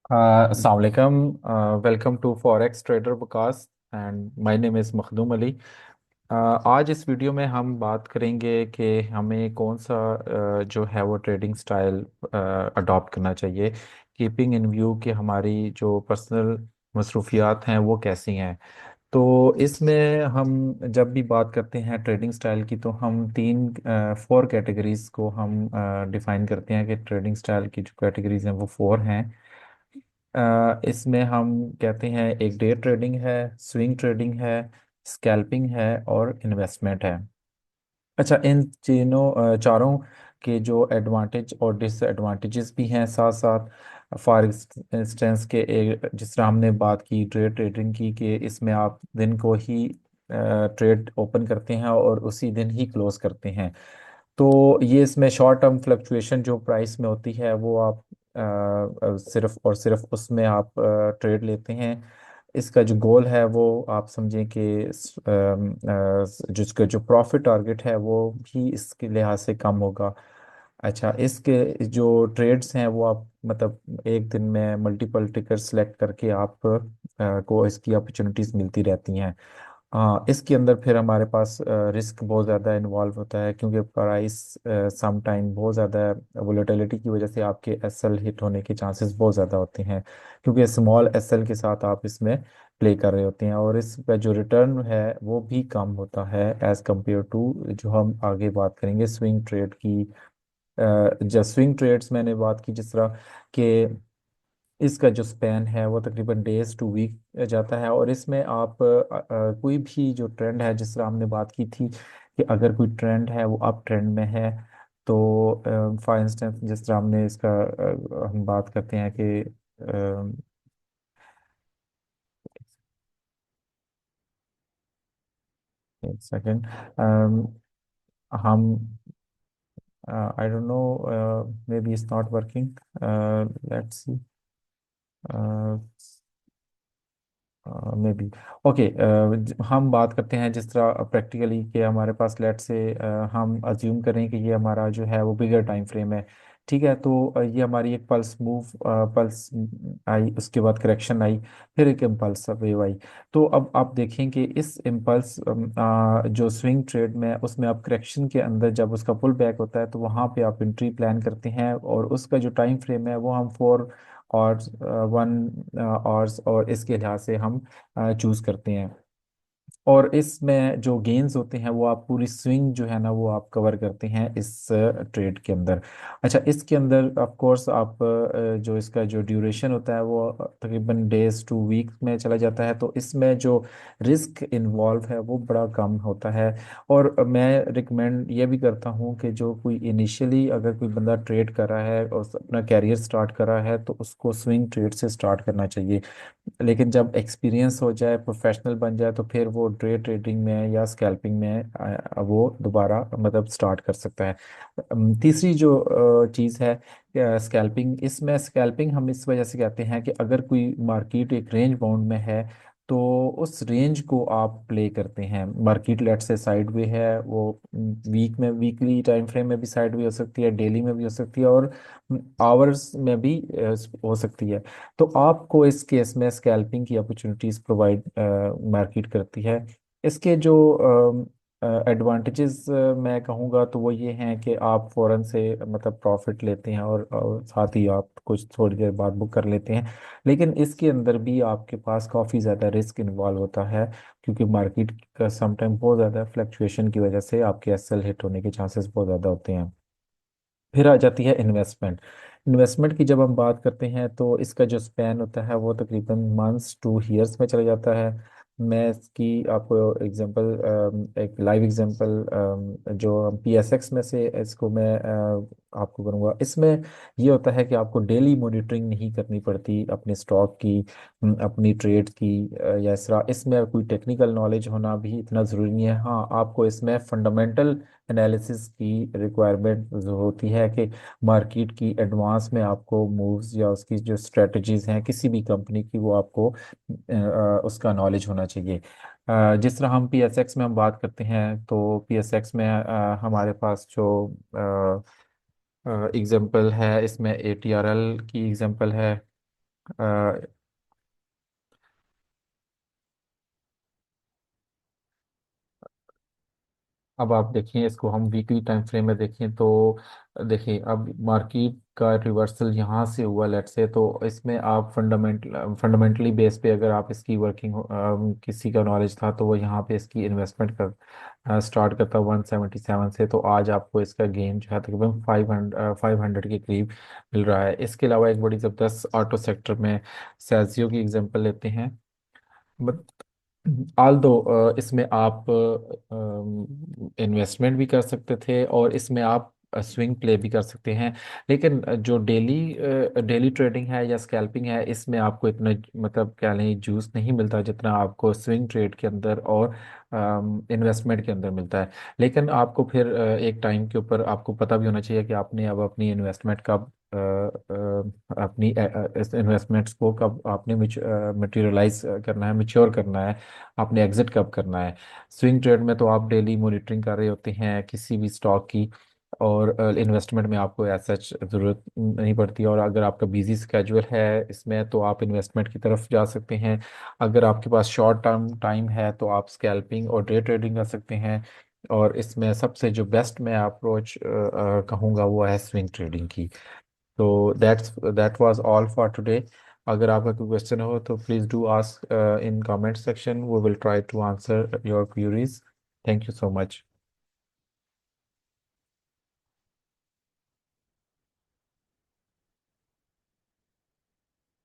अस्सलाम वालेकुम। Welcome to forex trader Vikas and my name is Makhdoom Ali. आज इस वीडियो में हम बात करेंगे कि हमें कौन सा जो है वो ट्रेडिंग स्टाइल अडॉप्ट करना चाहिए, कीपिंग इन व्यू कि हमारी जो पर्सनल मसरूफियात हैं वो कैसी हैं। तो इसमें हम जब भी बात करते हैं ट्रेडिंग स्टाइल की तो हम तीन फोर कैटेगरीज को हम डिफाइन करते हैं कि ट्रेडिंग स्टाइल की जो कैटेगरीज हैं वो फोर हैं। इसमें हम कहते हैं एक डे ट्रेडिंग है, स्विंग ट्रेडिंग है, स्कैल्पिंग है और इन्वेस्टमेंट है। अच्छा, इन तीनों चारों के जो एडवांटेज और डिसएडवांटेजेस भी हैं साथ साथ। फॉर इंस्टेंस के एक जिस तरह हमने बात की डे ट्रेडिंग की कि इसमें आप दिन को ही ट्रेड ओपन करते हैं और उसी दिन ही क्लोज करते हैं। तो ये इसमें शॉर्ट टर्म फ्लक्चुएशन जो प्राइस में होती है वो आप सिर्फ और सिर्फ उसमें आप ट्रेड लेते हैं। इसका जो गोल है वो आप समझें कि जिसका जो प्रॉफिट टारगेट है वो भी इसके लिहाज से कम होगा। अच्छा, इसके जो ट्रेड्स हैं वो आप मतलब एक दिन में मल्टीपल टिकर सेलेक्ट करके आप को इसकी अपॉर्चुनिटीज मिलती रहती हैं। हाँ, इसके अंदर फिर हमारे पास रिस्क बहुत ज़्यादा इन्वॉल्व होता है क्योंकि प्राइस सम टाइम बहुत ज़्यादा वोलेटिलिटी की वजह से आपके एसएल हिट होने के चांसेस बहुत ज़्यादा होते हैं, क्योंकि स्मॉल एसएल के साथ आप इसमें प्ले कर रहे होते हैं और इस पे जो रिटर्न है वो भी कम होता है एज कम्पेयर टू जो हम आगे बात करेंगे स्विंग ट्रेड की। जो स्विंग ट्रेड्स मैंने बात की जिस तरह कि इसका जो स्पैन है वो तकरीबन डेज टू वीक जाता है और इसमें आप कोई भी जो ट्रेंड है जिस तरह हमने बात की थी कि अगर कोई ट्रेंड है वो अप ट्रेंड में है तो फॉर इंस्टेंस जिस तरह हमने इसका हम बात करते हैं कि एक सेकेंड, हम I don't know, may be it's not working, let's see. May be okay. हम बात करते हैं जिस तरह प्रैक्टिकली कि हमारे पास लेट से हम अज्यूम करें कि ये हमारा जो है वो बिगर टाइम फ्रेम है। ठीक है, तो ये हमारी एक पल्स मूव पल्स आई, उसके बाद करेक्शन आई, फिर एक इम्पल्स वेव आई। तो अब आप देखें कि इस इम्पल्स जो स्विंग ट्रेड में उसमें आप करेक्शन के अंदर जब उसका पुल बैक होता है तो वहाँ पे आप एंट्री प्लान करते हैं और उसका जो टाइम फ्रेम है वो हम 4 आवर्स, 1 आवर्स और इसके लिहाज से हम चूज करते हैं। और इसमें जो गेन्स होते हैं वो आप पूरी स्विंग जो है ना वो आप कवर करते हैं इस ट्रेड के अंदर। अच्छा, इसके अंदर ऑफ कोर्स आप जो इसका जो ड्यूरेशन होता है वो तकरीबन डेज टू वीक में चला जाता है, तो इसमें जो रिस्क इन्वॉल्व है वो बड़ा कम होता है। और मैं रिकमेंड ये भी करता हूँ कि जो कोई इनिशियली अगर कोई बंदा ट्रेड कर रहा है और अपना कैरियर स्टार्ट कर रहा है तो उसको स्विंग ट्रेड से स्टार्ट करना चाहिए। लेकिन जब एक्सपीरियंस हो जाए, प्रोफेशनल बन जाए, तो फिर वो डे ट्रेडिंग में या स्कैल्पिंग में वो दोबारा मतलब स्टार्ट कर सकता है। तीसरी जो चीज़ है स्कैल्पिंग, इसमें स्कैल्पिंग हम इस वजह से कहते हैं कि अगर कोई मार्केट एक रेंज बाउंड में है तो उस रेंज को आप प्ले करते हैं। मार्केट लेट से साइड वे है, वो वीक में वीकली टाइम फ्रेम में भी साइड वे हो सकती है, डेली में भी हो सकती है और आवर्स में भी हो सकती है। तो आपको इस केस में स्कैल्पिंग की अपॉर्चुनिटीज प्रोवाइड मार्केट करती है। इसके जो एडवांटेजेस मैं कहूँगा तो वो ये हैं कि आप फौरन से मतलब प्रॉफिट लेते हैं और साथ ही आप कुछ थोड़ी देर बाद बुक कर लेते हैं। लेकिन इसके अंदर भी आपके पास काफ़ी ज़्यादा रिस्क इन्वॉल्व होता है क्योंकि मार्केट का समटाइम बहुत ज़्यादा फ्लक्चुएशन की वजह से आपके एसएल हिट होने के चांसेस बहुत ज़्यादा होते हैं। फिर आ जाती है इन्वेस्टमेंट। इन्वेस्टमेंट की जब हम बात करते हैं तो इसका जो स्पैन होता है वो तकरीबन मंथ्स टू ईयर्स में चला जाता है। मैं इसकी आपको एग्जांपल, एक लाइव एग्जांपल जो पीएसएक्स में से इसको मैं आपको करूँगा। इसमें ये होता है कि आपको डेली मॉनिटरिंग नहीं करनी पड़ती अपने स्टॉक की, अपनी ट्रेड की या इस तरह इसमें कोई टेक्निकल नॉलेज होना भी इतना ज़रूरी नहीं है। हाँ, आपको इसमें फंडामेंटल एनालिसिस की रिक्वायरमेंट होती है कि मार्केट की एडवांस में आपको मूव्स या उसकी जो स्ट्रेटजीज हैं किसी भी कंपनी की वो आपको उसका नॉलेज होना चाहिए। जिस तरह हम पीएसएक्स में हम बात करते हैं तो पीएसएक्स में हमारे पास जो एग्जांपल है इसमें एटीआरएल की एग्जांपल है, अब आप देखिए, इसको हम वीकली टाइम फ्रेम में देखें तो देखिए, अब मार्केट का रिवर्सल यहाँ से हुआ लेट से, तो इसमें आप फंडामेंटली बेस पे अगर आप इसकी वर्किंग किसी का नॉलेज था तो वो यहाँ पे इसकी इन्वेस्टमेंट कर स्टार्ट करता 177 से, तो आज आपको इसका गेन जो है तकरीबन 500 के करीब मिल रहा है। इसके अलावा एक बड़ी ज़बरदस्त ऑटो सेक्टर में सैजियो की एग्जांपल लेते हैं। बट आल दो इसमें आप इन्वेस्टमेंट भी कर सकते थे और इसमें आप स्विंग प्ले भी कर सकते हैं, लेकिन जो डेली ट्रेडिंग है या स्कैल्पिंग है, इसमें आपको इतना मतलब क्या नहीं जूस नहीं मिलता जितना आपको स्विंग ट्रेड के अंदर और इन्वेस्टमेंट के अंदर मिलता है। लेकिन आपको फिर एक टाइम के ऊपर आपको पता भी होना चाहिए कि आपने अब अपनी इन्वेस्टमेंट का अपनी इस इन्वेस्टमेंट्स को कब आपने मटेरियलाइज करना है, मैच्योर करना है, आपने एग्जिट कब करना है। स्विंग ट्रेड में तो आप डेली मॉनिटरिंग कर रहे होते हैं किसी भी स्टॉक की, और इन्वेस्टमेंट में आपको एज सच ज़रूरत नहीं पड़ती, और अगर आपका बिजी स्केजुअल है इसमें तो आप इन्वेस्टमेंट की तरफ जा सकते हैं। अगर आपके पास शॉर्ट टर्म टाइम है तो आप स्कैल्पिंग और डे ट्रेडिंग कर सकते हैं, और इसमें सबसे जो बेस्ट मैं अप्रोच कहूँगा वो है स्विंग ट्रेडिंग की। तो that was all for today. अगर आपका कोई क्वेश्चन हो तो please do ask in comment section, we will try to answer your queries. Thank you so much.